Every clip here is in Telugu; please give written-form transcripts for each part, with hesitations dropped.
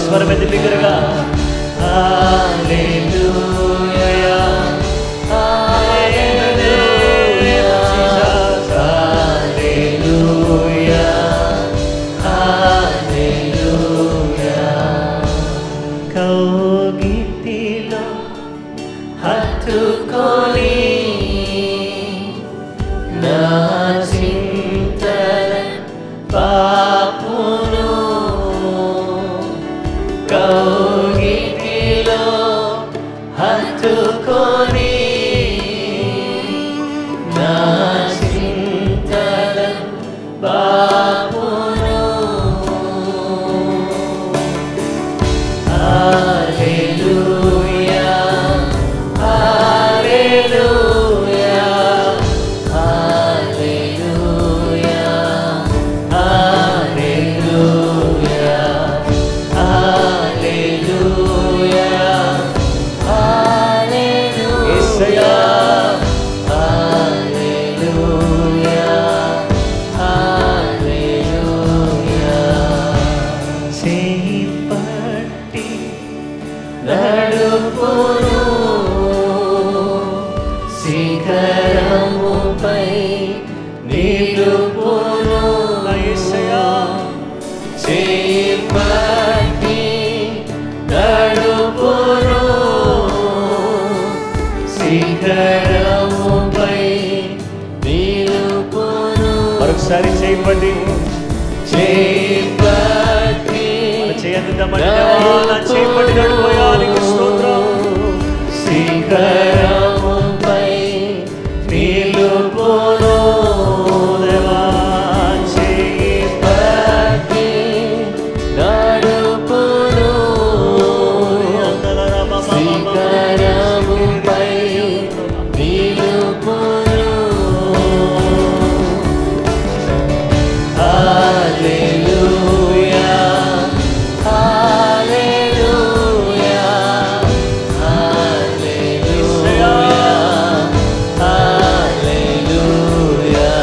స్వరమెత్తి బిగ్గరగా హల్లెలూయా హల్లెలూయా హల్లెలూయా హల్లెలూయా కౌగిటిలో హత్తుకొని నా చింతల పాపును కౌగిటిలో హత్తుకొని నా చింతల పాపును హల్లెలూయా హల్లెలూయా హల్లెలూయా హల్లెలూయా హల్లెలూయా యేసయ్యా హల్లెలూయా హల్లెలూయా చేయి పట్టి నడుపును శిఖరముపై నిలుపును యేసయ్యా చేయి పట్టి నడుపును శిఖరముపై నిలుపును మరొకసారి చేయబడి చేయబడి చేయబడి నడుపోయానికి స్తోత్రం శిఖరముపై నిలుపును దేవా చేయబడి నడుపును శిఖరముపై నిలుపును హల్లెలూయా హల్లెలూయా హల్లెలూయా హల్లెలూయా హల్లెలూయా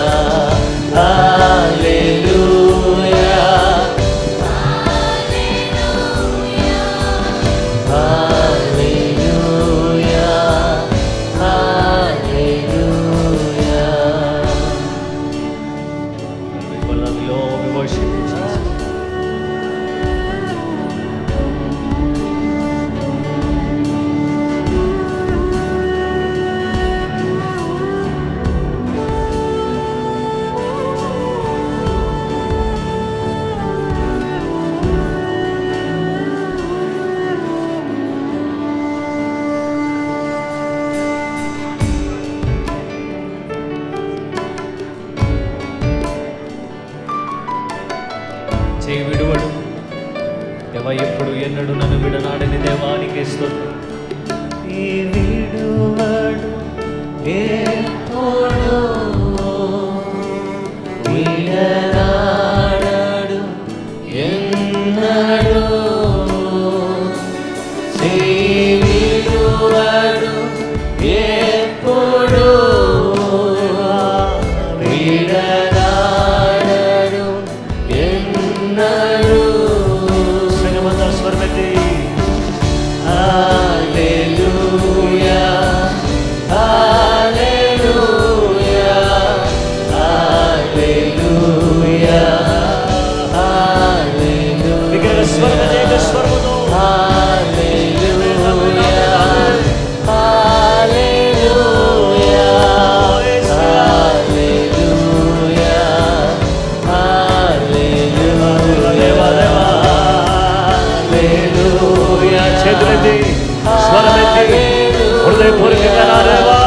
హల్లెలూయా హల్లెలూయా. We love you all. We worship you, Jesus. చేయి విడువడు దేవా ఎప్పుడు ఎన్నడు నన్ను విడనాడని దేవానికి స్తోత్రం. ఈ విడువడు ఎప్పుడు విడనాడడు ఎన్నడు చేయి విడువడు చేతులెత్తి స్వరమెత్తి హృదయపూర్వకంగా నా దేవా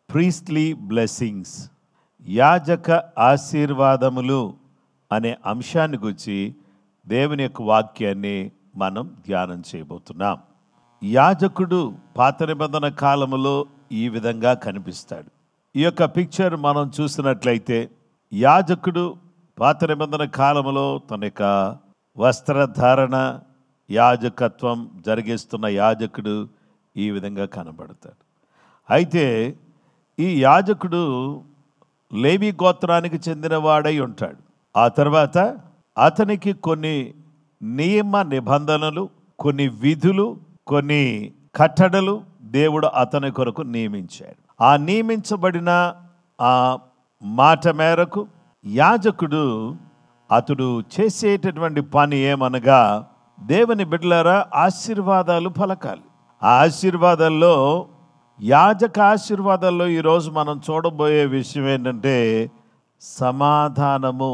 ప్రీస్ట్లీ బ్లెస్సింగ్స్, యాజక ఆశీర్వాదములు అనే అంశాన్ని గురించి దేవుని యొక్క వాక్యాన్ని మనం ధ్యానం చేయబోతున్నాం. యాజకుడు పాత నిబంధన కాలములో ఈ విధంగా కనిపిస్తాడు. ఈ యొక్క పిక్చర్ మనం చూసినట్లయితే యాజకుడు పాత నిబంధన కాలములో తన యొక్క వస్త్రధారణ, యాజకత్వం జరిగిస్తున్న యాజకుడు ఈ విధంగా కనబడతాడు. అయితే ఈ యాజకుడు లేవి గోత్రానికి చెందినవాడై ఉంటాడు. ఆ తర్వాత అతనికి కొన్ని నియమ నిబంధనలు, కొన్ని విధులు, కొన్ని కట్టడలు దేవుడు అతని కొరకు నియమించాడు. ఆ నియమించబడిన ఆ మాట మేరకు యాజకుడు అతడు చేసేటటువంటి పని ఏమనగా దేవుని బిడ్డలారా ఆశీర్వాదాలు పలకాలి. ఆ ఆశీర్వాదాల్లో యాజక ఆశీర్వాదాల్లో ఈరోజు మనం చూడబోయే విషయం ఏంటంటే సమాధానము,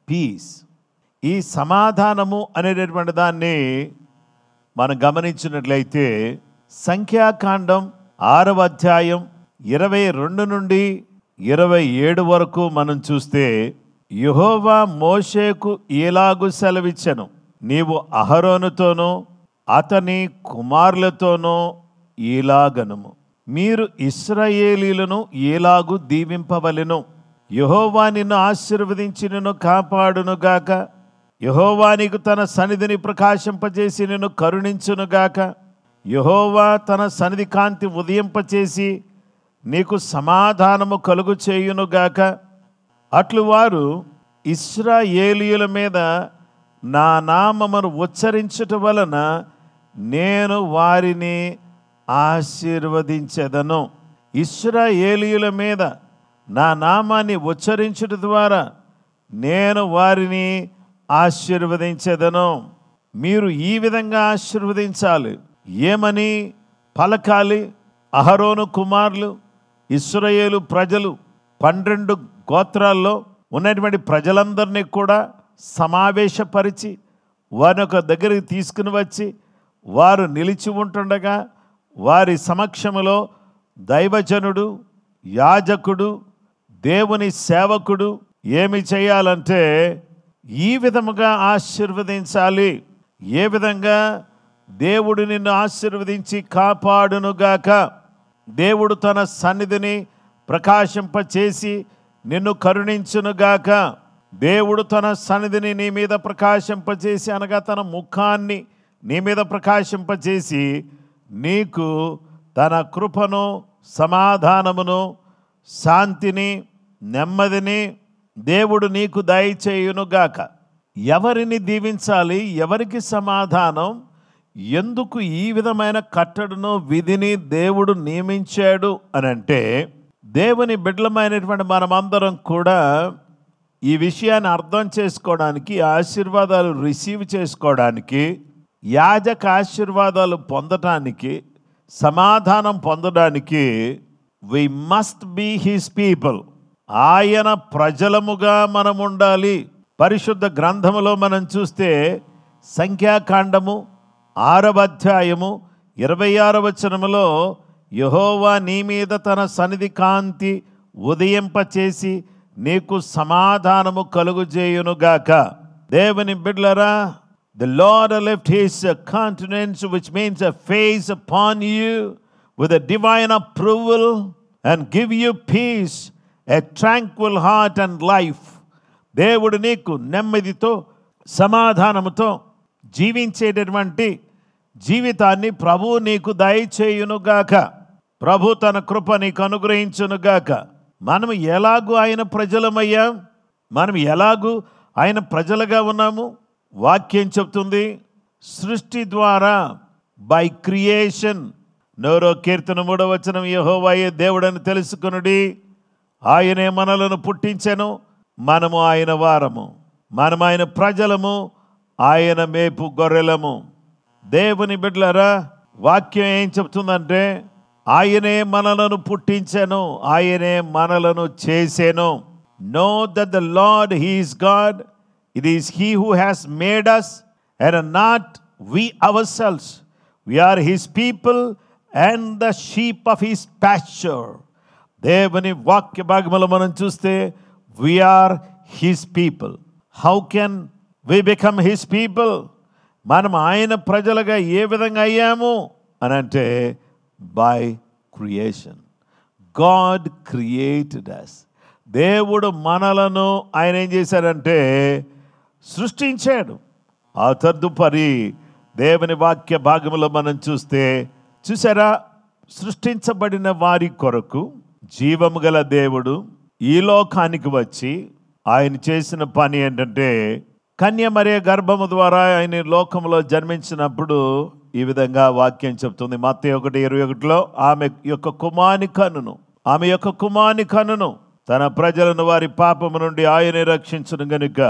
పీస్. ఈ సమాధానము అనేటటువంటి దాన్ని మనం గమనించినట్లయితే సంఖ్యాకాండం 6వ అధ్యాయం 22 నుండి 27 వరకు మనం చూస్తే యెహోవా మోషేకు ఇలాగు సెలవిచ్చెను, నీవు అహరోనుతోనూ అతని కుమారులతోనూ ఇలాగనుము, మీరు ఇశ్రాయేలీయులను ఎలాగు దీవింపవలెను, యెహోవా నిన్ను ఆశీర్వదించి నిన్ను కాపాడునుగాక, యెహోవా నీకు తన సన్నిధిని ప్రకాశింపచేసి నిన్ను కరుణించునుగాక, యెహోవా తన సన్నిధి కాంతి ఉదయింపచేసి నీకు సమాధానము కలుగు చేయునుగాక. అట్లు వారు ఇశ్రాయేలీయుల మీద నా నామమును ఉచ్చరించుట వలన నేను వారిని ఆశీర్వదించెదను. ఇశ్రాయేలీయుల మీద నా నామాన్ని ఉచ్చరించుట ద్వారా నేను వారిని ఆశీర్వదించెదను. మీరు ఈ విధంగా ఆశీర్వదించాలి. ఏమని పలకాలి? అహరోను కుమారులు, ఇశ్రాయేలు ప్రజలు 12 గోత్రాల్లో ఉన్నటువంటి ప్రజలందరినీ కూడా సమావేశపరిచి వారిని ఒక దగ్గరికి తీసుకుని వచ్చి వారు నిలిచి ఉంటుండగా వారి సమక్షములో దైవజనుడు, యాజకుడు, దేవుని సేవకుడు ఏమి చేయాలంటే ఈ విధముగా ఆశీర్వదించాలి. ఏ విధంగా? దేవుడు నిన్ను ఆశీర్వదించి కాపాడునుగాక, దేవుడు తన సన్నిధిని ప్రకాశింపచేసి నిన్ను కరుణించునుగాక, దేవుడు తన సన్నిధిని నీ మీద ప్రకాశింపచేసి అనగా తన ముఖాన్ని నీ మీద ప్రకాశింపచేసి నీకు తన కృపను, సమాధానమును, శాంతిని, నెమ్మదిని దేవుడు నీకు దయచేయునుగాక. ఎవరిని దీవించాలి? ఎవరికి సమాధానం? ఎందుకు ఈ విధమైన కట్టడను, విధిని దేవుడు నియమించాడు అనంటే దేవుని బిడ్డలమైనటువంటి మనమందరం కూడా ఈ విషయాన్ని అర్థం చేసుకోవడానికి, ఆశీర్వాదాలు రిసీవ్ చేసుకోవడానికి, యాజక ఆశీర్వాదాలు పొందటానికి, సమాధానం పొందడానికి we must be his people. ఆయన ప్రజలముగా మనం ఉండాలి. పరిశుద్ధ గ్రంథములో మనం చూస్తే సంఖ్యాకాండము 6వ అధ్యాయము 26వ వచనములో యెహోవా నీ మీద తన సన్నిధి కాంతి ఉదయింపచేసి నీకు సమాధానము కలుగుజేయునుగాక. దేవుని బిడ్డలారా, the Lord lift his countenance, which means a face, upon you with a divine approval and give you peace, a tranquil heart and life. దేవుడు నీకు నెమ్మదితో, సమాధానముతో జీవించేటటువంటి జీవితాన్ని ప్రభు నీకు దయచేయునుగాక. ప్రభు తన కృప నీకు అనుగ్రహించునుగాక. మనం ఎలాగూ ఆయన ప్రజలమయ్యాం, మనం ఎలాగూ ఆయన ప్రజలుగా ఉన్నాము. వాక్యం చెప్తుంది సృష్టి ద్వారా, బై క్రియేషన్. నోరో కీర్తన 3వ వచనం, యెహోవాయే దేవుడని తెలుసుకొనుడి, ఆయనే మనలను పుట్టించెను, మనము ఆయన వారము, మనం ఆయన ప్రజలము, ఆయన మేపు గొర్రెలము. దేవుని బిడ్డలారా, వాక్యం ఏం చెప్తుందంటే ఆయనే మనలను పుట్టించెను, ఆయనే మనలను చేసెను. Know that the lord he is God, it is he who has made us and not we ourselves. We are his people and the sheep of his pasture. దేవుని వాక్య భాగములో మనం చూస్తే we are his people. How can we become his people? మనం ఆయన ప్రజలుగా ఏ విధంగా అయ్యాము అని అంటే by creation. God created us. దేవుడు మనలను ఆయన ఏం చేశాడంటే సృష్టించాడు. ఆ తదుపరి దేవుని వాక్య భాగంలో మనం చూసారా, సృష్టించబడిన వారి కొరకు జీవము గల దేవుడు ఈ లోకానికి వచ్చి ఆయన చేసిన పని ఏంటంటే కన్య మరియ గర్భము ద్వారా ఆయన లోకంలో జన్మించినప్పుడు ఈ విధంగా వాక్యం చెప్తుంది. మత్తయి 1:21 ఆమె యొక్క కుమారుని కనును తన ప్రజలను వారి పాపము నుండి ఆయనే రక్షించును గనుక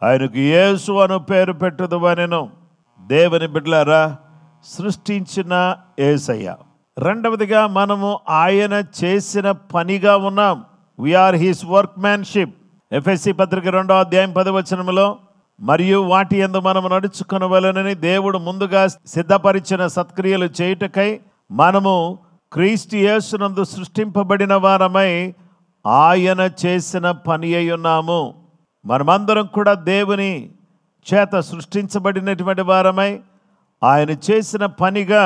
ఆయనకు యేసు అను పేరు పెట్టుదు అనెను. దేవుని బిడ్డలారా, సృష్టించిన యేసయ్య. రెండవదిగా మనము ఆయన చేసిన పనిగా ఉన్నాం. We are his workmanship. ఎఫెసీ పత్రిక 2వ అధ్యాయం 10వ వచనములో, మరియు వాటి యందు మనము నడుచుకొనవలెనని దేవుడు ముందుగా సిద్ధపరిచిన సత్క్రియలు చేయుటకై మనము క్రీస్తు యేసునందు సృష్టింపబడిన వారమై ఆయన చేసిన పని అయి ఉన్నాము. మనమందరం కూడా దేవుని చేత సృష్టించబడినటువంటి వారమై ఆయన చేసిన పనిగా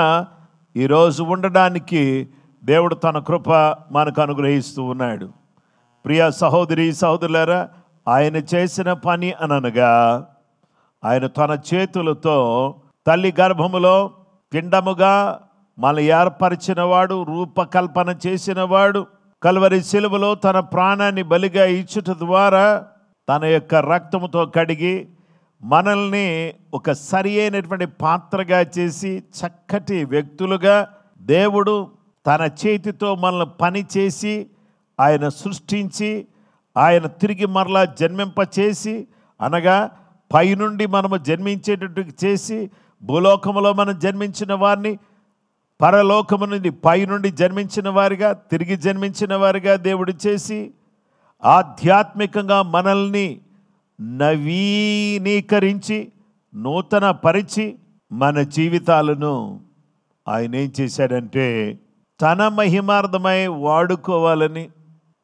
ఈరోజు ఉండడానికి దేవుడు తన కృప మనకు అనుగ్రహిస్తూ ఉన్నాడు. ప్రియ సహోదరి సహోదరులారా, ఆయన చేసిన పని అనగా ఆయన తన చేతులతో తల్లి గర్భములో పిండముగా మన ఏర్పరిచినవాడు, రూపకల్పన చేసినవాడు, కల్వరి శిలువలో తన ప్రాణాన్ని బలిగా ఇచ్చుట ద్వారా తన యొక్క రక్తముతో కడిగి మనల్ని ఒక సరి అయినటువంటి పాత్రగా చేసి చక్కటి వ్యక్తులుగా దేవుడు తన చేతితో మనల్ని పని చేసి ఆయన సృష్టించి ఆయన తిరిగి మరలా జన్మింపచేసి, అనగా పైనుండి మనము జన్మించేటట్టు చేసి, భూలోకములో మనం జన్మించిన వారిని పరలోకము నుండి పైనుండి జన్మించిన వారిగా తిరిగి జన్మించిన వారిగా దేవుడు చేసి ఆధ్యాత్మికంగా మనల్ని నవీనీకరించి నూతన పరిచి మన జీవితాలను ఆయన ఏం చేశాడంటే తన మహిమార్థమై వాడుకోవాలని,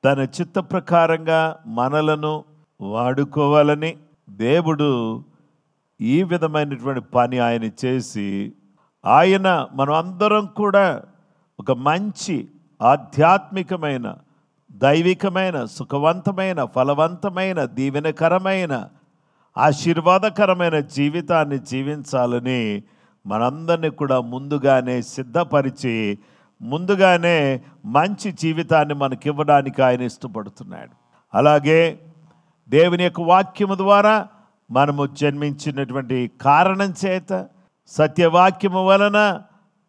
తన చిత్త ప్రకారంగా మనలను వాడుకోవాలని దేవుడు ఈ విధమైనటువంటి పని ఆయన చేసి, ఆయన మనం అందరం కూడా ఒక మంచి ఆధ్యాత్మికమైన దైవికమైన సుఖవంతమైన ఫలవంతమైన దీవెనకరమైన ఆశీర్వాదకరమైన జీవితాన్ని జీవించాలని మనందరినీ కూడా ముందుగానే సిద్ధపరిచి ముందుగానే మంచి జీవితాన్ని మనకివ్వడానికి ఆయన ఇష్టపడుతున్నాడు. అలాగే దేవుని యొక్క వాక్యము ద్వారా మనము జన్మించినటువంటి కారణం చేత, సత్యవాక్యము వలన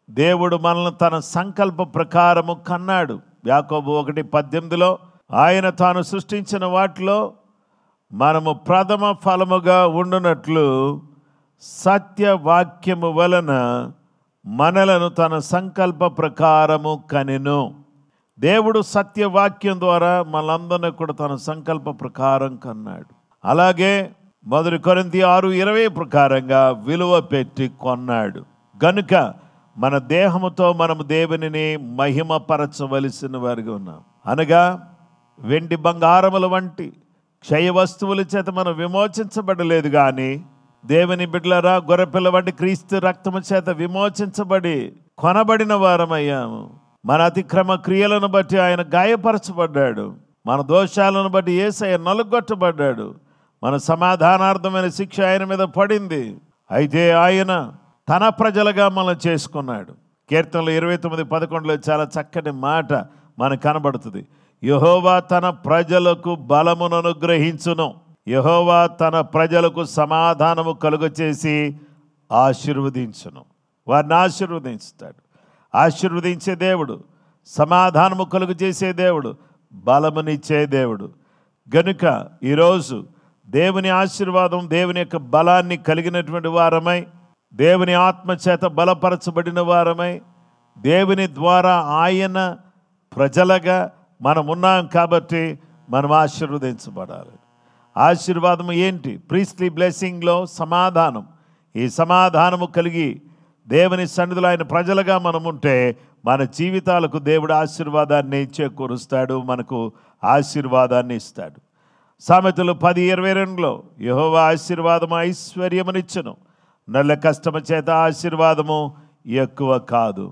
దేవుడు మనల్ని తన సంకల్ప ప్రకారము కన్నాడు. యాకోబు 1:18 ఆయన తాను సృష్టించిన వాటిలో మనము ప్రథమ ఫలముగా ఉండునట్లు సత్యవాక్యము వలన మనలను తన సంకల్ప ప్రకారము కనెను. దేవుడు సత్యవాక్యం ద్వారా మనందరినీ కూడా తన సంకల్ప ప్రకారం కన్నాడు. అలాగే 1 కొరింథీ 6:20 ప్రకారంగా విలువ పెట్టి కొన్నాడు. గనుక మన దేహముతో మనము దేవునిని మహిమపరచవలసిన వారిగా ఉన్నాం. అనగా వెండి బంగారముల వంటి క్షయ వస్తువుల చేత మనం విమోచించబడలేదు, కానీ దేవుని బిడ్డలారా, గొర్రెపిల్ల వంటి క్రీస్తు రక్తము చేత విమోచించబడి కొనబడిన వారమయ్యాము. మన అతిక్రమ క్రియలను బట్టి ఆయన గాయపరచబడ్డాడు, మన దోషాలను బట్టి యేసయ్య నలుగొట్టబడ్డాడు, మన సమాధానార్థమైన శిక్ష ఆయన మీద పడింది. అయితే ఆయన తన ప్రజలుగా మనం చేసుకున్నాడు. కీర్తనలు 29:11 చాలా చక్కటి మాట మనకు కనబడుతుంది. యెహోవా తన ప్రజలకు బలమును అనుగ్రహించును. యెహోవా తన ప్రజలకు సమాధానము కలుగచేసి ఆశీర్వదించును. వారిని ఆశీర్వదించుతాడు. ఆశీర్వదించే దేవుడు, సమాధానము కలుగు చేసే దేవుడు, బలమునిచ్చే దేవుడు. గనుక ఈరోజు దేవుని ఆశీర్వాదం, దేవుని యొక్క బలాన్ని కలిగినటువంటి వారమై, దేవుని ఆత్మచేత బలపరచబడిన వారమై, దేవుని ద్వారా ఆయన ప్రజలుగా మనం ఉన్నాం కాబట్టి మనం ఆశీర్వదించబడాలి. ఆశీర్వాదం ఏంటి? ప్రీస్ట్లీ బ్లెస్సింగ్లో సమాధానం. ఈ సమాధానము కలిగి దేవుని సన్నిధిలో ఆయన ప్రజలుగా మనం ఉంటే మన జీవితాలకు దేవుడు ఆశీర్వాదాన్ని చేకూరుస్తాడు, మనకు ఆశీర్వాదాన్ని ఇస్తాడు. సామెతలు 10:22 యెహోవా ఆశీర్వాదము ఐశ్వర్యమునిచ్చును, నల్ల కష్టము చేత ఆశీర్వాదము ఎక్కువ కాదు.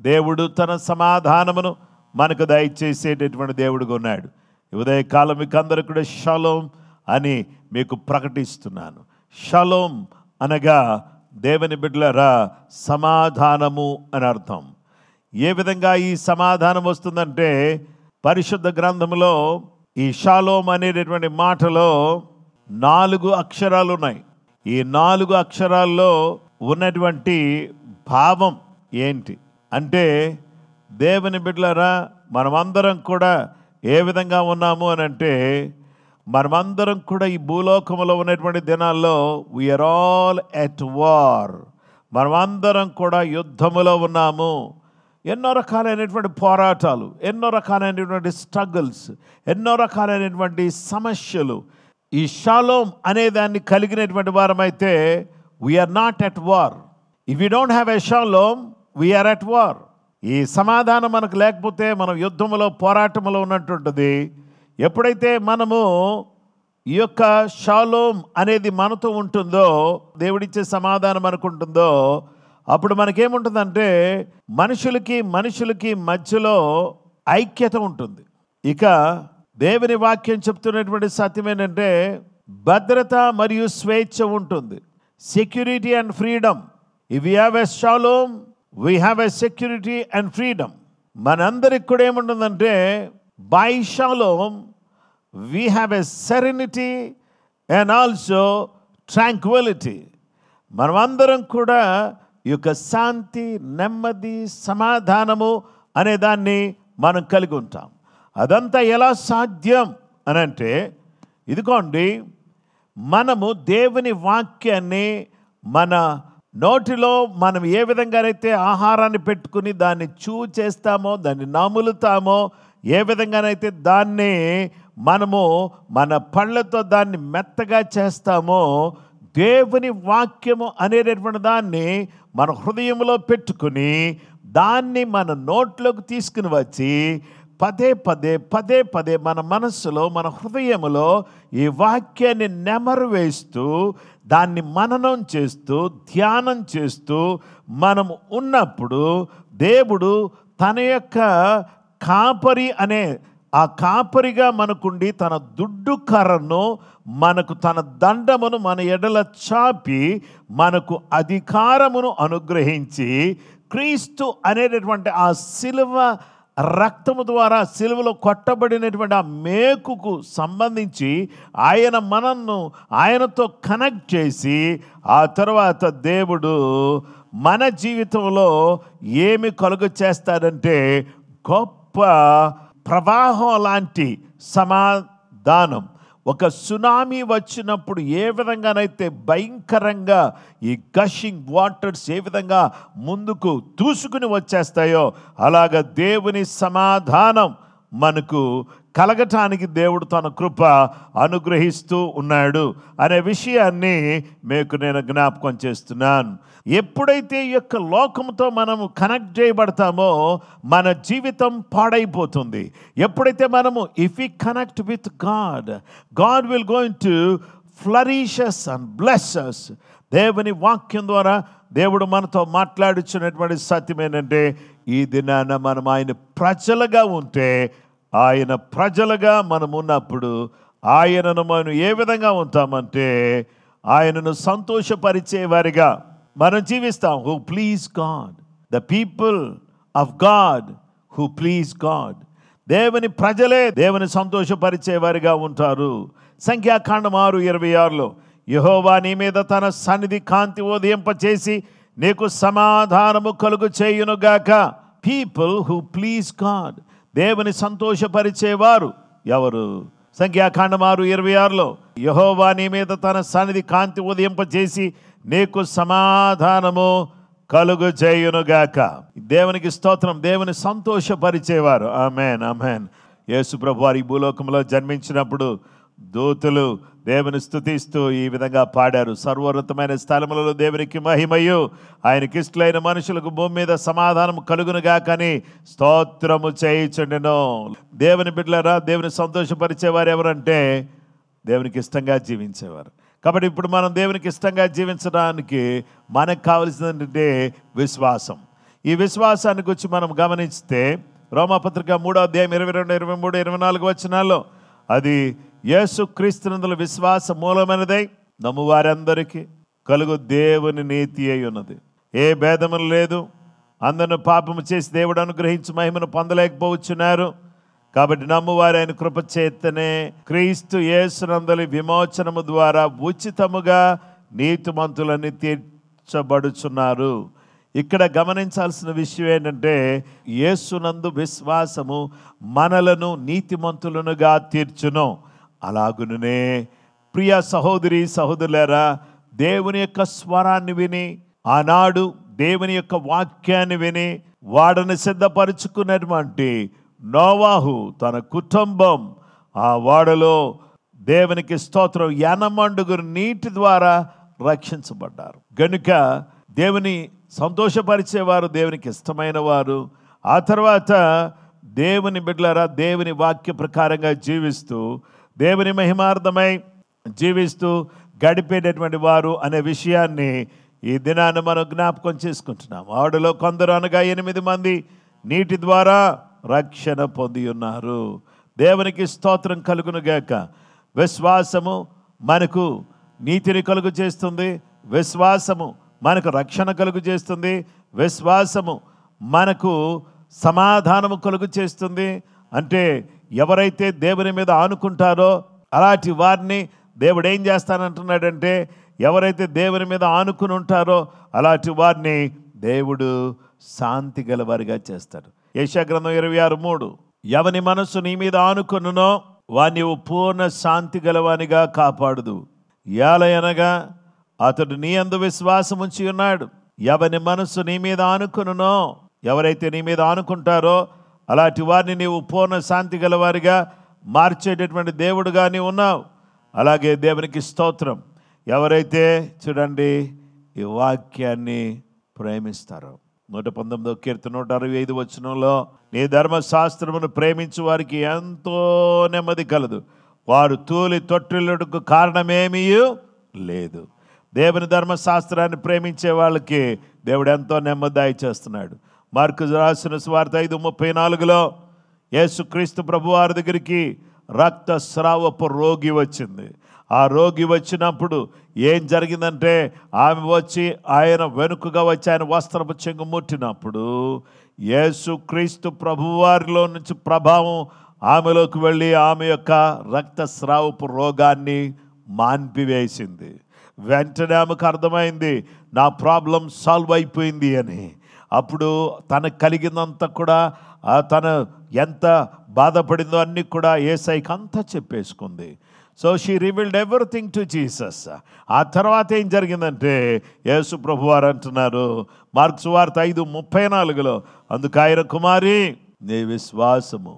దేవుడు తన సమాధానమును మనకు దయచేసేటటువంటి దేవుడుగా ఉన్నాడు. ఉదయకాలం మీకు అందరికీ కూడా షలోమ్ అని మీకు ప్రకటిస్తున్నాను. షలోమ్ అనగా దేవుని బిడ్డలారా సమాధానము అని అర్థం. ఏ విధంగా ఈ సమాధానం వస్తుందంటే, పరిశుద్ధ గ్రంథంలో ఈ షలోమ్ అనేటటువంటి మాటలో 4 అక్షరాలు ఉన్నాయి. ఈ 4 అక్షరాల్లో ఉన్నటువంటి భావం ఏంటి అంటే, దేవుని బిడ్డలారా మనమందరం కూడా ఏ విధంగా ఉన్నాము అని అంటే, మనమందరం కూడా ఈ భూలోకంలో ఉన్నటువంటి దినాల్లో వీఆర్ ఆల్ ఎట్ వార్. మనమందరం కూడా యుద్ధములో ఉన్నాము. ఎన్నో రకాలైనటువంటి పోరాటాలు, ఎన్నో రకాలైనటువంటి స్ట్రగుల్స్, ఎన్నో రకాలైనటువంటి సమస్యలు. ఈ షలోమ్ అనే దాన్ని కలిగినటువంటి వారమైతే we're not at war. If you don't have a shalom, we're at war. ఈ సమాధానం మనకు లేకపోతే మనం యుద్ధములో, పోరాటములో ఉన్నట్టుంటుంది. ఎప్పుడైతే మనము ఈ యొక్క షలోమ్ అనేది మనతో ఉంటుందో, దేవుడిచ్చే సమాధానం మనకు ఉంటుందో, అప్పుడు మనకేముంటుందంటే మనుషులకి మధ్యలో ఐక్యత ఉంటుంది. ఇక దేవుని వాక్యం చెప్తున్నటువంటి సత్యం ఏంటంటే, భద్రత మరియు స్వేచ్ఛ ఉంటుంది. Security and freedom. If you have a shalom, we have a security and freedom. మనందరికి కూడా ఏముంటుందంటే, by shalom we have a serenity and also Tranquility. మనమందరం కూడా ఈ యొక్క శాంతి, నెమ్మది, సమాధానము అనే దాన్ని మనం కలిగి ఉంటాం. అదంతా ఎలా సాధ్యం అని అంటే, ఇదిగోండి, మనము దేవుని వాక్యాన్ని మన నోటిలో మనం ఏ విధంగానైతే ఆహారాన్ని పెట్టుకుని దాన్ని చేస్తామో, దాన్ని నములుతామో, ఏ విధంగానైతే దాన్ని మనము మన పళ్ళతో దాన్ని మెత్తగా చేస్తామో, దేవుని వాక్యము అనేటటువంటి దాన్ని మన హృదయంలో పెట్టుకుని దాన్ని మన నోట్లోకి తీసుకుని వచ్చి పదే పదే మన మనస్సులో, మన హృదయములో ఈ వాక్యాన్ని నెమరు వేస్తూ, దాన్ని మననం చేస్తూ, ధ్యానం చేస్తూ మనము ఉన్నప్పుడు దేవుడు తన యొక్క కాపరి అనే ఆ కాపరిగా మనకుండి తన దుడ్డు కర్రను, మనకు తన దండమును మన ఎడల చాపి మనకు అధికారమును అనుగ్రహించి, క్రీస్తు అనేటటువంటి ఆ శిలువ రక్తము ద్వారా శిలువలో కొట్టబడినటువంటి ఆ మేకుకు సంబంధించి ఆయన మనల్ని ఆయనతో కనెక్ట్ చేసి, ఆ తర్వాత దేవుడు మన జీవితంలో ఏమి కలుగ చేస్తాడంటే, గొప్ప ప్రవాహం లాంటి సమాధానం. ఒక సునామీ వచ్చినప్పుడు ఏ విధంగానైతే భయంకరంగా ఈ గషింగ్ వాటర్స్ ఏ విధంగా ముందుకు దూసుకుని వచ్చేస్తాయో, అలాగ దేవుని సమాధానం మనకు కలగటానికి దేవుడు తన కృప అనుగ్రహిస్తూ ఉన్నాడు అనే విషయాన్ని మీకు నేను జ్ఞాపకం చేస్తున్నాను. ఎప్పుడైతే ఈ యొక్క లోకంతో మనము కనెక్ట్ చేయబడతామో మన జీవితం పాడైపోతుంది. ఎప్పుడైతే మనము if we connect with God, God will going to flourish us and bless us. దేవుని వాక్యం ద్వారా దేవుడు మనతో మాట్లాడుచున్నటువంటి సత్యం ఏంటంటే, ఈ దినాన మనం ఆయన ప్రజలుగా ఉంటే, ఆయన ప్రజలుగా మనం ఉన్నప్పుడు ఆయనను మనం ఏ విధంగా ఉంటామంటే, ఆయనను సంతోషపరిచే వారిగా మనం జీవిస్తాం. Who please God, the people of God who please God. దేవుని ప్రజలే దేవుని సంతోషపరిచేవారిగా ఉంటారు. సంఖ్యాకాండం 6:26 యెహోవా నీ మీద తన సన్నిధి కాంతి ఉదయింపచేసి నీకు సమాధానము కలుగు చేయునుగాక. పీపుల్ హూ ప్లీజ్ గాడ్, దేవుని సంతోషపరిచేవారు ఎవరు? సంఖ్యాకాండం 6:26 యెహోవా నీ మీద తన సన్నిధి కాంతి ఉదయింపచేసి నీకు సమాధానము కలుగు చేయునుగాక. దేవునికి స్తోత్రం. దేవుని సంతోషపరిచేవారు. ఆమేన్, ఆమేన్. యేసు ప్రభు వారు ఈ భూలోకంలో జన్మించినప్పుడు దూతలు దేవుని స్తుతిస్తూ ఈ విధంగా పాడారు. సర్వోన్నతమైన స్థలములలో దేవునికి మహిమయు, ఆయనకి ఇష్టలైన మనుషులకు భూమి మీద సమాధానం కలుగునుగా కానీ స్తోత్రము చేయుచుండెను. దేవుని బిడ్డలారా, దేవుని సంతోషపరిచేవారు ఎవరంటే దేవునికి ఇష్టంగా జీవించేవారు. కాబట్టి ఇప్పుడు మనం దేవునికి ఇష్టంగా జీవించడానికి మనకు కావలసింది ఏంటంటే విశ్వాసం. ఈ విశ్వాసాన్ని గురించి మనం గమనిస్తే రోమాపత్రిక 3:22, 23, 24 వచనాల్లో అది యేసుక్రీస్తునందుల విశ్వాస మూలమైనదై నమ్మువారందరికీ కలుగు దేవుని నీతి అయి ఉన్నది. ఏ భేదములు లేదు. అందరిని పాపము చేసి దేవుడు అనుగ్రహించి మహిమను పొందలేకపోవచ్చున్నారు. కాబట్టి నమ్మువారు ఆయన కృప చేతనే క్రీస్తు యేసునందలి విమోచనము ద్వారా ఉచితముగా నీతిమంతులని తీర్చబడుచున్నారు. ఇక్కడ గమనించాల్సిన విషయం ఏంటంటే యేసునందు విశ్వాసము మనలను నీతిమంతులనుగా తీర్చును. అలాగునే ప్రియ సహోదరి సహోదరులారా, దేవుని యొక్క స్వరాన్ని విని ఆనాడు దేవుని యొక్క వాక్యాన్ని విని వాడని సిద్ధపరుచుకున్నటువంటి నోవాహు తన కుటుంబం ఆ వాడలో దేవునికి స్తోత్రం 80 నీటి ద్వారా రక్షించబడ్డారు. గనుక దేవుని సంతోషపరిచేవారు, దేవునికి ఇష్టమైన వారు, ఆ తర్వాత దేవుని బిడ్డలారా దేవుని వాక్య ప్రకారంగా జీవిస్తూ దేవుని మహిమార్థమై జీవిస్తూ గడిపేటటువంటి వారు అనే విషయాన్ని ఈ దినాన్ని మనం జ్ఞాపకం చేసుకుంటున్నాం. ఆవిడలో కొందరు అనగా 8 మంది నీటి ద్వారా రక్షణ పొంది ఉన్నారు. దేవునికి స్తోత్రం కలుగునుగాక. విశ్వాసము మనకు నీతిని కలుగు చేస్తుంది. విశ్వాసము మనకు రక్షణ కలుగు చేస్తుంది. విశ్వాసము మనకు సమాధానము కలుగు చేస్తుంది. అంటే ఎవరైతే దేవుని మీద ఆనుకుంటారో అలాంటి వారిని దేవుడు ఏం చేస్తానంటున్నాడంటే ఎవరైతే దేవుని మీద ఆనుకుని ఉంటారో అలాంటి వారిని దేవుడు శాంతి గలవారిగా చేస్తాడు. యెషయా గ్రంథం 26:3 ఎవని మనస్సు నీ మీద ఆనుకొనునో వాని పూర్ణ శాంతి గలవానిగా కాపాడుదు. ఏలయనగా అతడు నీ యందు విశ్వాసం ఉంచి ఉన్నాడు. ఎవని మనస్సు నీ మీద ఆనుకొనునో, ఎవరైతే నీ మీద ఆనుకుంటారో అలాంటి వారిని నీవు పూర్ణ శాంతి గలవారిగా మార్చేటటువంటి దేవుడుగా నీవు ఉన్నావు. అలాగే దేవునికి స్తోత్రం. ఎవరైతే చూడండి ఈ వాక్యాన్ని ప్రేమిస్తారో 119 కీర్తన 165 వచనంలో నీ ధర్మశాస్త్రమును ప్రేమించు వారికి ఎంతో నెమ్మది కలదు, వారు తూలి తొట్టిల్లుటకు కారణమేమీ లేదు. దేవుని ధర్మశాస్త్రాన్ని ప్రేమించే వాళ్ళకి దేవుడు ఎంతో నెమ్మది చేస్తున్నాడు. మార్కు రాసిన సువార్త 5:34 యేసుక్రీస్తు ప్రభువారి దగ్గరికి రక్తస్రావపు రోగి వచ్చింది. ఆ రోగి వచ్చినప్పుడు ఏం జరిగిందంటే ఆమె వచ్చి ఆయన వెనుకగా వచ్చి ఆయన వస్త్రపు చెంగు ముట్టినప్పుడు యేసుక్రీస్తు ప్రభువారిలో నుంచి ప్రభావం ఆమెలోకి వెళ్ళి ఆమె యొక్క రక్తస్రావపు రోగాన్ని మాన్పివేసింది. వెంటనే ఆమెకు అర్థమైంది నా ప్రాబ్లం సాల్వ్ అయిపోయింది అని. అప్పుడు తనకు కలిగిందంతా కూడా తను ఎంత బాధపడిందో అన్నీ కూడా యేసయ్యకి అంతా చెప్పేసుకుంది. So she revealed everything to Jesus. ఆ తర్వాత ఏం జరిగిందంటే యేసు ప్రభు వారు అంటున్నారు మార్కు సువార్త 5:34 అందుకు ఆయన కుమారి నీ విశ్వాసము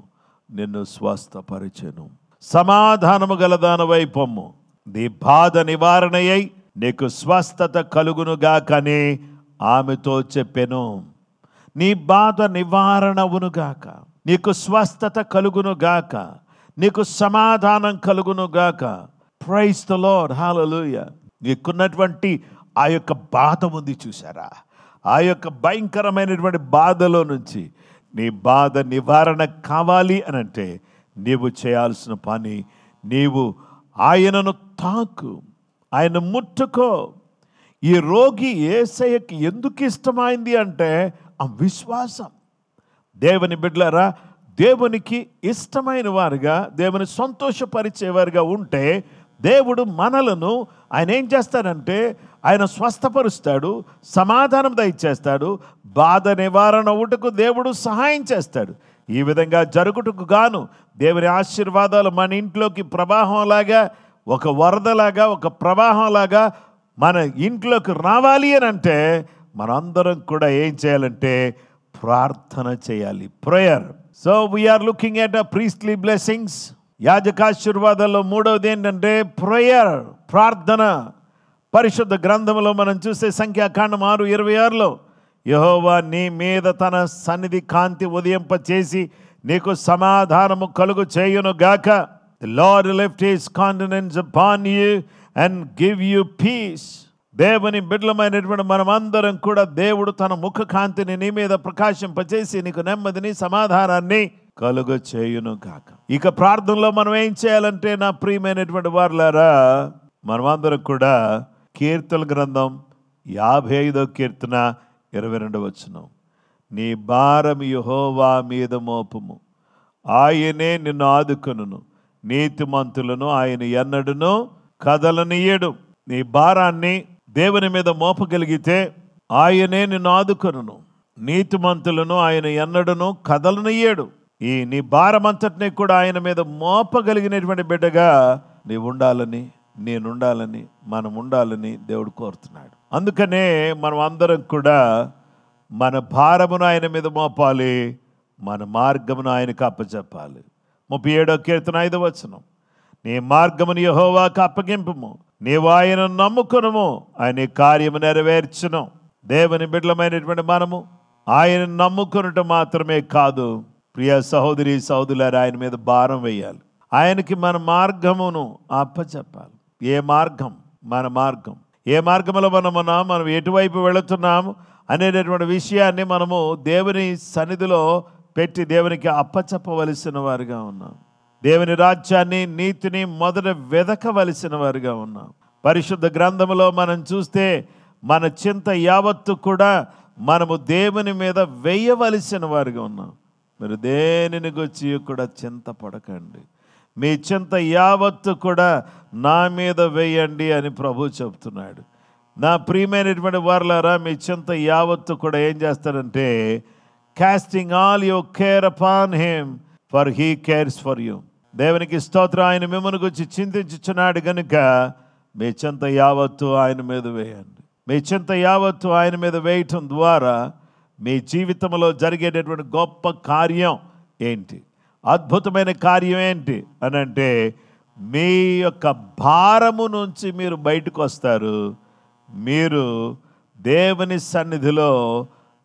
నిన్ను స్వస్థపరిచెను, సమాధానము గలదానవై పొమ్ము, నీ బాధ నివారణయై నీకు స్వస్థత కలుగునుగాకని ఆమెతో చెప్పెను. నీ బాధ నివారణవునుగాక, నీకు స్వస్థత కలుగునుగాక, నీకు సమాధానం కలుగునుగాక. ప్రైజ్ ద లార్డ్, హల్లెలూయా. నీకున్నటువంటి ఆ యొక్క బాధ ఉంది చూసారా, ఆ యొక్క భయంకరమైనటువంటి బాధలో నుంచి నీ బాధ నివారణ కావాలి అని అంటే నీవు చేయాల్సిన పని నీవు ఆయనను తాకు, ఆయన ముట్టుకో. ఈ రోగి యేసయ్యకి ఎందుకు ఇష్టమైంది అంటే ఆ విశ్వాసం. దేవుని బిడ్డలారా, దేవునికి ఇష్టమైన వారుగా, దేవుని సంతోషపరిచేవారుగా ఉంటే దేవుడు మనలను ఆయన ఏం చేస్తాడంటే ఆయన స్వస్థపరుస్తాడు, సమాధానం దయచేస్తాడు, బాధ నివారణ అవుటకు దేవుడు సహాయం చేస్తాడు. ఈ విధంగా జరుగుటకు గాను దేవుని ఆశీర్వాదాలు మన ఇంట్లోకి ప్రవాహంలాగా, ఒక వరదలాగా, ఒక ప్రవాహంలాగా మన ఇంట్లోకి రావాలి అని అంటే మనందరం కూడా ఏం చేయాలంటే ప్రార్థన చేయాలి. Prayer. So we're looking at a priestly blessings. యాజకాశీర్వాదాల్లో మూడవది ఏంటంటే ప్రేయర్, ప్రార్థన. పరిశుద్ధ గ్రంథంలో మనం చూసే సంఖ్యాకాండం 6:26 యెహోవా నీ మీద తన సన్నిధి కాంతి ఉదయింప చేసి నీకు సమాధానము కలుగు చేయును గాక. The Lord lift his countenance upon you and give you peace. దేవుని బిడ్డలమైనటువంటి మనమందరం కూడా దేవుడు తన ముఖ కాంతిని నీ మీద ప్రకాశింపచేసి నీకు నెమ్మదిని సమాధానాన్ని కలుగు చేయును గాక. ఇక ప్రార్థనలో మనం ఏం చేయాలంటే నా ప్రియమైనటువంటి వారులారా, మనమందరం కూడా కీర్తన గ్రంథం 55వ కీర్తన 22వ వచనం, నీ భారం యెహోవా మీద మోపుము, ఆయనే నిన్ను ఆదుకొనును, నీతిమంతులను ఆయన ఎన్నడును కదలనీయడు. నీ భారాన్ని దేవుని మీద మోపగలిగితే ఆయనే నిన్ను ఆదుకొనును, నీతిమంతులను ఆయన ఎన్నడును కదలనీయడు. ఈ నీ భారమంతటిని కూడా ఆయన మీద మోపగలిగినటువంటి బిడ్డగా నీవు ఉండాలని, నేనుండాలని, మనం ఉండాలని దేవుడు కోరుతున్నాడు. అందుకనే మనం అందరం కూడా మన భారమును ఆయన మీద మోపాలి, మన మార్గమును ఆయనకు అప్పచెప్పాలి. 37వ కీర్తన 5వ వచనం, నీ మార్గమును యెహోవాకు అప్పగింపుము, నీవు ఆయన నమ్ముకొనుము, ఆయన కార్యము నెరవేర్చును. దేవుని బిడ్డలమైనటువంటి మనము ఆయన నమ్ముకొనుట మాత్రమే కాదు ప్రియ సహోదరి సహోదరులారా, ఆయన మీద భారం వేయాలి, ఆయనకి మన మార్గమును అప్పచెప్పాలి. ఏ మార్గం? మన మార్గం. ఏ మార్గంలో మనం ఎటువైపు వెళుతున్నాము అనేటటువంటి విషయాన్ని మనము దేవుని సన్నిధిలో పెట్టి దేవునికి అప్పచెప్పవలసిన వారుగా ఉన్నాం. దేవుని రాజ్యాన్ని, నీతిని మొదట వెదకవలసిన వారుగా ఉన్నాం. పరిశుద్ధ గ్రంథంలో మనం చూస్తే మన చింత యావత్తు కూడా మనము దేవుని మీద వేయవలసిన వారుగా ఉన్నాం. మీరు దేనిని గురించి కూడా చింత పడకండి, మీ చింత యావత్తు కూడా నా మీద వేయండి అని ప్రభు చెప్తున్నాడు. నా ప్రియమైనటువంటి వారులారా, మీ చింత యావత్తు కూడా ఏం చేస్తారంటే casting all your care upon him for he cares for you. దేవునికి స్తోత్రం. ఆయన మిమ్మల్ని గురించి చింతించుచున్నాడు కనుక మీ చింత యావత్తు ఆయన మీద వేయండి. మీ చింత యావత్తు ఆయన మీద వేయటం ద్వారా మీ జీవితంలో జరిగేటటువంటి గొప్ప కార్యం ఏంటి, అద్భుతమైన కార్యం ఏంటి అని అంటే మీ యొక్క భారము నుంచి మీరు బయటకు వస్తారు. మీరు దేవుని సన్నిధిలో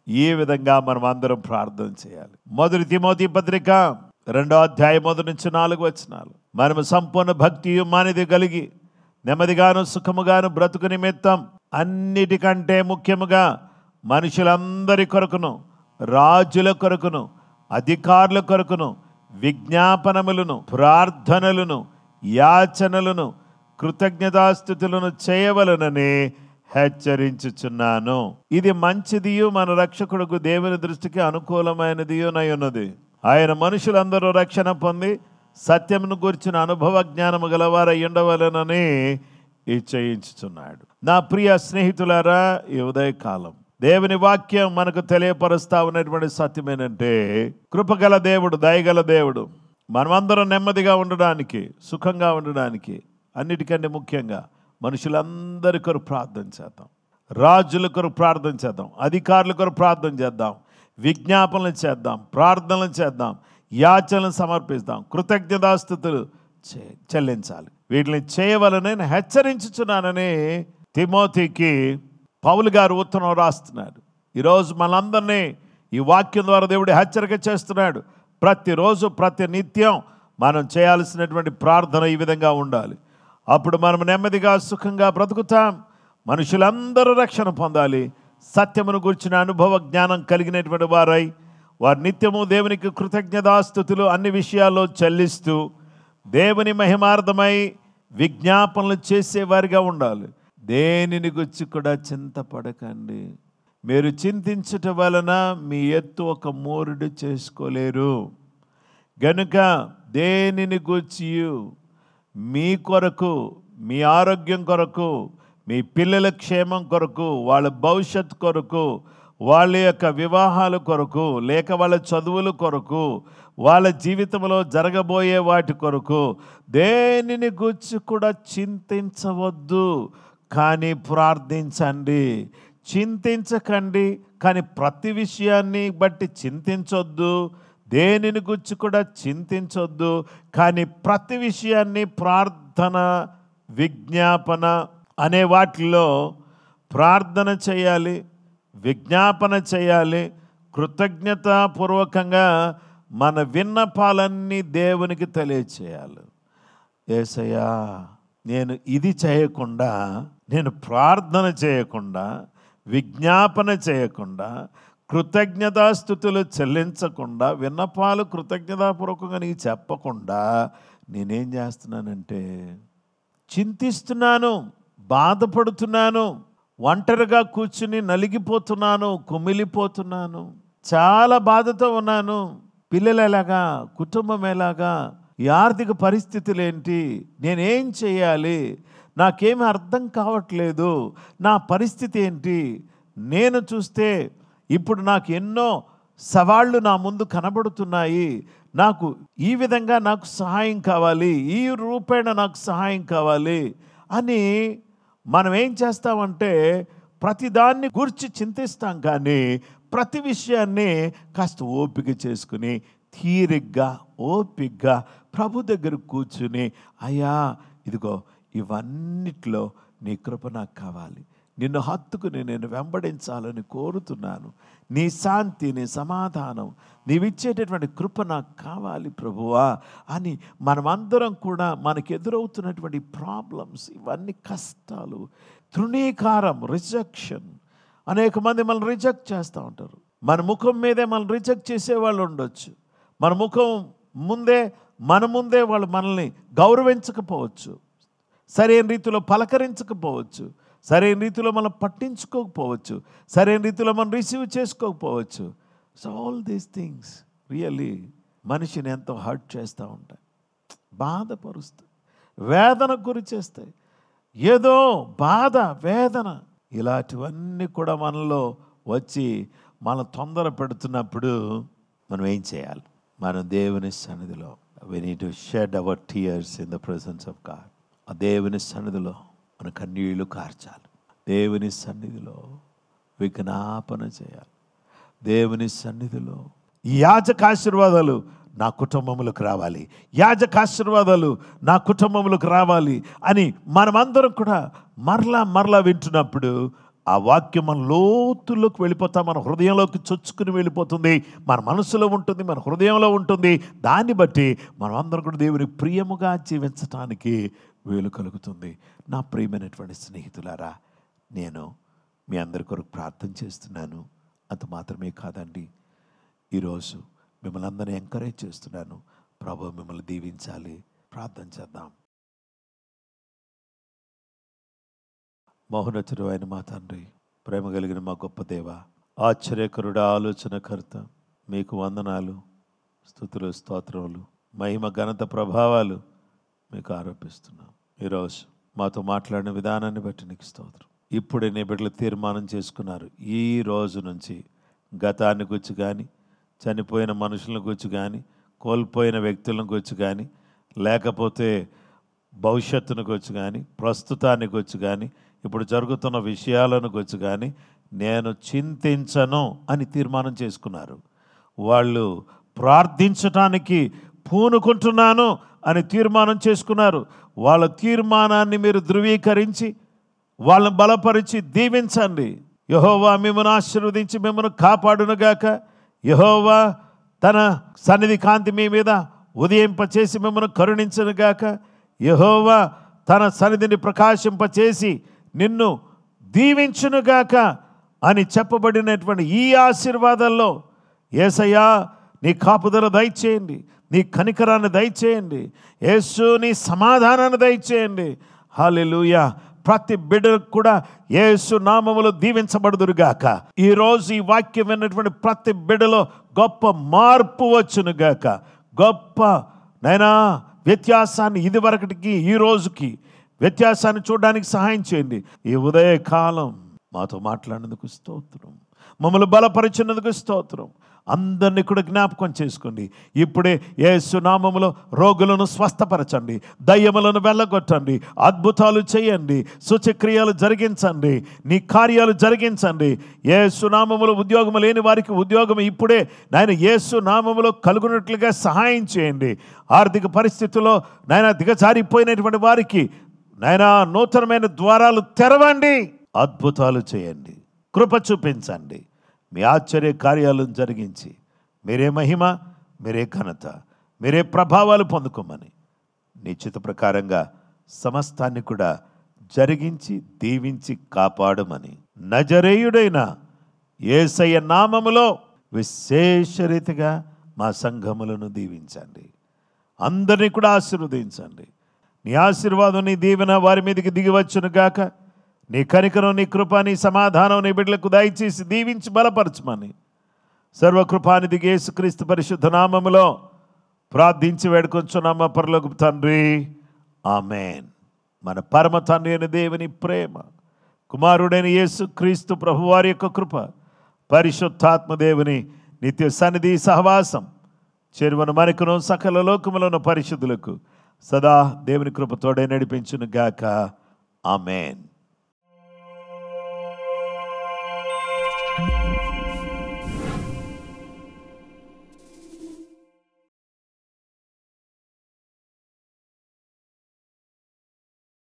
ఈ విధంగా మనం అందరం ప్రార్థన చేయాలి. 1 తిమోతి పత్రిక 2వ అధ్యాయం 1 నుంచి 4 వచనాలు, మనము సంపూర్ణ భక్తియు మానిది కలిగి నెమ్మదిగాను సుఖముగాను బ్రతుకు నిమిత్తం అన్నిటికంటే ముఖ్యముగా మనుషులందరి కొరకును, రాజుల కొరకును, అధికారుల కొరకును విజ్ఞాపనములను, ప్రార్థనలను, యాచనలను, కృతజ్ఞతాస్తుతులను చేయవలనని హెచ్చరించుచున్నాను. ఇది మంచిదియు మన రక్షకుడుకు దేవుని దృష్టికి అనుకూలమైనదియునై ఉన్నది. ఆయన మనుషులందరూ రక్షణ పొంది సత్యమును గురించిన అనుభవ జ్ఞానము గలవారై ఉండవలనని ఇచ్చయించుచున్నాడు. నా ప్రియ స్నేహితులారా, ఈ ఉదయకాలం దేవుని వాక్యం మనకు తెలియపరుస్తా ఉన్నటువంటి సత్యం ఏంటంటే, కృపగల దేవుడు, దయగల దేవుడు మనమందరం నెమ్మదిగా ఉండడానికి, సుఖంగా ఉండడానికి, అన్నిటికంటే ముఖ్యంగా మనుషులందరి కొరకు ప్రార్థన చేద్దాం, రాజుల కొరకు ప్రార్థన చేద్దాం, అధికారుల కొరకు ప్రార్థన చేద్దాం, విజ్ఞాపనలు చేద్దాం, ప్రార్థనలు చేద్దాం, యాచనలు సమర్పిస్తాం, కృతజ్ఞతాస్తుతులు చెల్లించాలి. వీటిని చేయవలనని హెచ్చరించుచున్నానని తిమోతికి పౌలు గారు ఉత్తరం రాస్తున్నాడు. ఈరోజు మనందరినీ ఈ వాక్యం ద్వారా దేవుడు హెచ్చరిక చేస్తున్నాడు. ప్రతిరోజు ప్రతి నిత్యం మనం చేయాల్సినటువంటి ప్రార్థన ఈ విధంగా ఉండాలి. అప్పుడు మనం నెమ్మదిగా సుఖంగా బ్రతుకుతాం. మనుషులందరూ రక్షణ పొందాలి. సత్యమును గురించిన అనుభవ జ్ఞానం కలిగినటువంటి వారై వారు నిత్యము దేవునికి కృతజ్ఞతాస్తుతులు అన్ని విషయాల్లో చెల్లిస్తూ దేవుని మహిమార్థమై విజ్ఞాపనలు చేసేవారిగా ఉండాలి. దేనిని గురించి కూడా చింతపడకండి. మీరు చింతించటం వలన మీ ఎత్తు ఒక మోరుడు చేసుకోలేరు. గనుక దేనిని గూర్చి మీ కొరకు, మీ ఆరోగ్యం కొరకు, మీ పిల్లల క్షేమం కొరకు, వాళ్ళ భవిష్యత్ కొరకు, వాళ్ళ యొక్క వివాహాల కొరకు, లేక వాళ్ళ చదువుల కొరకు, వాళ్ళ జీవితంలో జరగబోయే వాటి కొరకు దేనిని గూర్చి కూడా చింతించవద్దు, కానీ ప్రార్థించండి. చింతించకండి, కానీ ప్రతి విషయాన్ని బట్టి చింతించొద్దు. దేనిని గురించి కూడా చింతించొద్దు, కానీ ప్రతి విషయాన్ని ప్రార్థన, విజ్ఞాపన అనే వాటిలో ప్రార్థన చేయాలి, విజ్ఞాపన చేయాలి. కృతజ్ఞతాపూర్వకంగా మన విన్నపాలన్నీ దేవునికి తెలియచేయాలి. యేసయ్యా, నేను ఇది చేయకుండా, నేను ప్రార్థన చేయకుండా, విజ్ఞాపన చేయకుండా, కృతజ్ఞతాస్తుతులు చెల్లించకుండా, విన్నపాలు కృతజ్ఞతాపూర్వకంగా నీకు చెప్పకుండా నేనేం చేస్తున్నానంటే చింతిస్తున్నాను, బాధపడుతున్నాను, ఒంటరిగా కూర్చుని నలిగిపోతున్నాను, కుమిలిపోతున్నాను, చాలా బాధతో ఉన్నాను. పిల్లలు ఎలాగా, కుటుంబం ఎలాగా, ఈ ఆర్థిక పరిస్థితులు ఏంటి, నేనేం చేయాలి, నాకేమీ అర్థం కావట్లేదు, నా పరిస్థితి ఏంటి, నేను చూస్తే ఇప్పుడు నాకు ఎన్నో సవాళ్ళు నా ముందు కనబడుతున్నాయి, నాకు ఈ విధంగా నాకు సహాయం కావాలి, ఈ రూపేణ నాకు సహాయం కావాలి అని మనం ఏం చేస్తామంటే ప్రతిదాన్ని గురించి చింతిస్తాం, కానీ ప్రతి విషయాన్ని కాస్త ఓపిక చేసుకుని తీరిగ్గా, ఓపికగా ప్రభు దగ్గర కూర్చుని, అయ్యా ఇదిగో ఇవన్నిట్లో నీ కృప నాకు కావాలి, నిన్ను హత్తుకుని నేను వెంబడించాలని కోరుతున్నాను, నీ శాంతి, నీ సమాధానం, నీవిచ్చేటటువంటి కృప నాకు కావాలి ప్రభువా అని మనమందరం కూడా మనకు ఎదురవుతున్నటువంటి ప్రాబ్లమ్స్, ఇవన్నీ కష్టాలు, తృణీకారం, రిజెక్షన్, అనేక మంది మనల్ని రిజెక్ట్ చేస్తూ ఉంటారు. మన ముఖం మీదే మనల్ని రిజెక్ట్ చేసేవాళ్ళు ఉండొచ్చు, మన ముఖం ముందే, మన ముందే వాళ్ళు మనల్ని గౌరవించకపోవచ్చు, సరైన రీతిలో పలకరించకపోవచ్చు, సరైన రీతిలో మనం పట్టించుకోకపోవచ్చు, సరైన రీతిలో మనం రిసీవ్ చేసుకోకపోవచ్చు. So all these things really మనిషిని ఎంతో హర్ట్ చేస్తూ ఉంటాయి, బాధపరుస్తాయి, వేదన గురి చేస్తాయి. ఏదో బాధ, వేదన, ఇలాంటివన్నీ కూడా మనలో వచ్చి మనం తొందర పెడుతున్నప్పుడు మనం ఏం చేయాలి? మనం దేవుని సన్నిధిలో we need to shed our tears in the presence of God. ఆ దేవుని సన్నిధిలో మన కన్నీళ్లు కార్చాలి, దేవుని సన్నిధిలో విజ్ఞాపన చేయాలి, దేవుని సన్నిధిలో ఈ యాజకాశీర్వాదాలు నా కుటుంబములకు రావాలి, యాజకాశీర్వాదాలు నా కుటుంబములకు రావాలి అని మనమందరం కూడా మరలా వింటున్నప్పుడు ఆ వాక్యం మన లోతుల్లోకి వెళ్ళిపోతాం, మన హృదయంలోకి చొచ్చుకుని వెళ్ళిపోతుంది, మన మనసులో ఉంటుంది, మన హృదయంలో ఉంటుంది. దాన్ని బట్టి మనం అందరం కూడా దేవుని ప్రియముగా జీవించటానికి వీలు కలుగుతుంది. నా ప్రియమైనటువంటి స్నేహితులారా, నేను మీ అందరి కొరకు ప్రార్థన చేస్తున్నాను. అంత మాత్రమే కాదండి, ఈరోజు మిమ్మల్ని అందరినీ ఎంకరేజ్ చేస్తున్నాను. ప్రభువు మిమ్మల్ని దీవించాలి. ప్రార్థన చేద్దాం. మహోన్నతుడు అయిన మా తండ్రి, ప్రేమ కలిగిన మా గొప్ప దేవ, ఆశ్చర్యకరుడు, ఆలోచనకర్త, మీకు వందనాలు, స్తుతులు, స్తోత్రములు, మహిమ, ఘనత, ప్రభావాలు మీకు ఆరోపిస్తున్నాం. ఈరోజు మాతో మాట్లాడిన విధానాన్ని బట్టి నీకు స్తోత్రం. ఇప్పుడే నీ బిడ్డలు తీర్మానం చేసుకున్నారు, ఈ రోజు నుంచి గతాన్ని గురించి కానీ, చనిపోయిన మనుషులను గురించి కానీ, కోల్పోయిన వ్యక్తులను గురించి కానీ, లేకపోతే భవిష్యత్తును గురించి కానీ, ప్రస్తుతాన్ని గురించి కానీ, ఇప్పుడు జరుగుతున్న విషయాలను గురించి కానీ నేను చింతించను అని తీర్మానం చేసుకున్నారు. వాళ్ళు ప్రార్థించటానికి పూనుకుంటున్నాను అని తీర్మానం చేసుకున్నారు. వాళ్ళ తీర్మానాన్ని మీరు ధృవీకరించి వాళ్ళని బలపరిచి దీవించండి. యెహోవా మిమ్మల్ని ఆశీర్వదించి మిమ్మల్ని కాపాడునుగాక. యెహోవా తన సన్నిధి కాంతి మీ మీద ఉదయింపచేసి మిమ్మల్ని కరుణించునుగాక. యెహోవా తన సన్నిధిని ప్రకాశింపచేసి నిన్ను దీవించునుగాక అని చెప్పబడినటువంటి ఈ ఆశీర్వాదాల్లో యేసయ్యా నీ కాపుదల దయచేయండి, నీ కనికరాన్ని దయచేయండి, యేసు నీ సమాధానాన్ని దయచేయండి. హల్లెలూయా. ప్రతి బిడ్డకు కూడా యేసు నామములో దీవించబడుదురుగాక. ఈరోజు ఈ వాక్యం విన్నటువంటి ప్రతి బిడ్డలో గొప్ప మార్పు వచ్చునుగాక, గొప్ప నైనా వ్యత్యాసాన్ని ఇదివరకటికి ఈ రోజుకి వ్యత్యాసాన్ని చూడడానికి సహాయం చేయండి. ఈ ఉదయకాలం మాతో మాట్లాడినందుకు స్తోత్రం, మమ్మల్ని బలపరిచినందుకు స్తోత్రం. అందరినీ కూడా జ్ఞాపకం చేసుకోండి. ఇప్పుడే యేసు నామములో రోగులను స్వస్థపరచండి, దయ్యములను వెళ్ళగొట్టండి, అద్భుతాలు చేయండి, సూచక్రియలు జరిగించండి, నీ కార్యాలు జరిగించండి. యేసు నామములో ఉద్యోగం లేని వారికి ఉద్యోగం ఇప్పుడే నాయన యేసు నామములో కలుగునట్లుగా సహాయం చేయండి. ఆర్థిక పరిస్థితుల్లో నాయన దిగజారిపోయినటువంటి వారికి నాయన నూతనమైన ద్వారాలు తెరవండి, అద్భుతాలు చేయండి, కృప చూపించండి. మీ ఆశ్చర్య కార్యాలను జరిగించి మీరే మహిమ, మీరే ఘనత, మీరే ప్రభావాలు పొందుకోమని నిశ్చిత ప్రకారంగా సమస్తాన్ని కూడా జరిగించి దీవించి కాపాడమని నజరేయుడైన యేసయ్య నామములో విశేష రీతిగా మా సంఘములను దీవించండి. అందరినీ కూడా ఆశీర్వదించండి. నీ ఆశీర్వాదం, నీ దీవెన వారి మీదకి దిగివచ్చును గాక. నీ కనికరం, నీ కృప, నీ సమాధానం నీ బిడ్డలకు దయచేసి దీవించి బలపరచమని సర్వకృపానిధికి యేసుక్రీస్తు పరిశుద్ధ నామములో ప్రార్థించి వేడుకొంచున్నాము పరలోకపు తండ్రి, ఆమేన్. మన పరమ తండ్రి అయిన దేవుని ప్రేమ, కుమారుడైన యేసుక్రీస్తు ప్రభువారి యొక్క కృప, పరిశుద్ధాత్మ దేవుని నిత్య సన్నిధి సహవాసం చేరువను మనకును సకల లోకములను పరిశుద్ధులకు సదా దేవుని కృపతోడే నడిపించును గాక. ఆమేన్.